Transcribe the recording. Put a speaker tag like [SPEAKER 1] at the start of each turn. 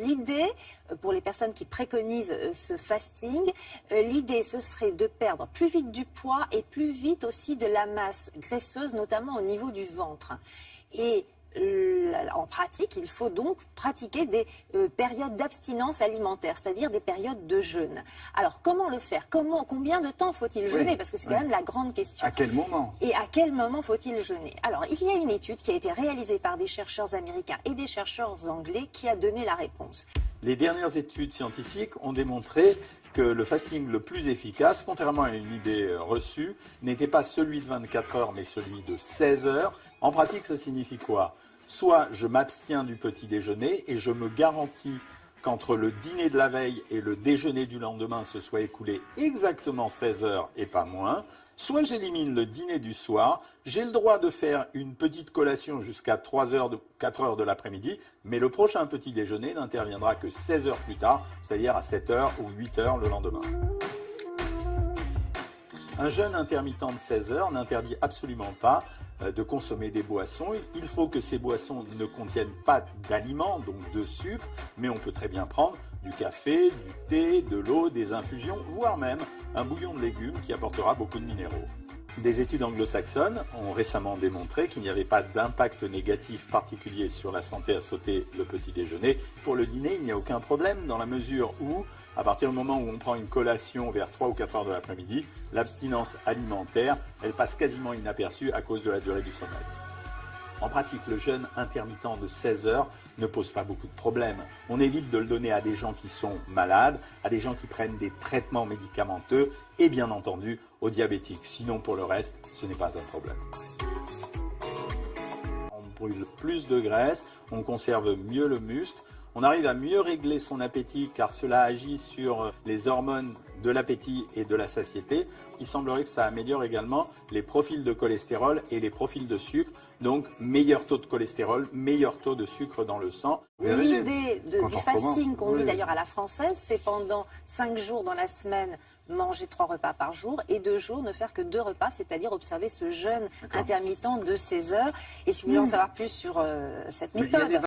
[SPEAKER 1] l'idée, pour les personnes qui préconisent ce fasting, l'idée ce serait de perdre plus vite du poids et plus vite aussi de la masse graisseuse, notamment au niveau du ventre. Et en pratique, il faut donc pratiquer des périodes d'abstinence alimentaire, c'est-à-dire des périodes de jeûne. Alors, comment le faire? Combien de temps faut-il jeûner? Parce que c'est quand même la grande question.
[SPEAKER 2] À quel moment?
[SPEAKER 1] Et à quel moment faut-il jeûner? Alors, il y a une étude qui a été réalisée par des chercheurs américains et des chercheurs anglais qui a donné la réponse.
[SPEAKER 3] Les dernières études scientifiques ont démontré que le fasting le plus efficace, contrairement à une idée reçue, n'était pas celui de 24 heures, mais celui de 16 heures. En pratique, ça signifie quoi? Soit je m'abstiens du petit déjeuner et je me garantis qu'entre le dîner de la veille et le déjeuner du lendemain se soit écoulé exactement 16 heures et pas moins. Soit j'élimine le dîner du soir, j'ai le droit de faire une petite collation jusqu'à 4 heures de l'après-midi, mais le prochain petit déjeuner n'interviendra que 16 heures plus tard, c'est-à-dire à 7 heures ou 8 heures le lendemain. Un jeûne intermittent de 16 heures n'interdit absolument pas de consommer des boissons. Il faut que ces boissons ne contiennent pas d'aliments, donc de sucre, mais on peut très bien prendre du café, du thé, de l'eau, des infusions, voire même un bouillon de légumes qui apportera beaucoup de minéraux. Des études anglo-saxonnes ont récemment démontré qu'il n'y avait pas d'impact négatif particulier sur la santé à sauter le petit déjeuner. Pour le dîner, il n'y a aucun problème dans la mesure où, à partir du moment où on prend une collation vers 3 ou 4 heures de l'après-midi, l'abstinence alimentaire, elle passe quasiment inaperçue à cause de la durée du sommeil. En pratique, le jeûne intermittent de 16 heures ne pose pas beaucoup de problèmes. On évite de le donner à des gens qui sont malades, à des gens qui prennent des traitements médicamenteux et bien entendu aux diabétiques. Sinon, pour le reste, ce n'est pas un problème. On brûle plus de graisse, on conserve mieux le muscle, on arrive à mieux régler son appétit car cela agit sur les hormones de l'appétit et de la satiété. Il semblerait que ça améliore également les profils de cholestérol et les profils de sucre. Donc, meilleur taux de cholestérol, meilleur taux de sucre dans le sang.
[SPEAKER 1] L'idée du fasting qu'on dit d'ailleurs à la française, c'est pendant 5 jours dans la semaine, manger 3 repas par jour et 2 jours ne faire que 2 repas, c'est-à-dire observer ce jeûne intermittent de 16 heures. Et si vous voulez en savoir plus sur cette méthode...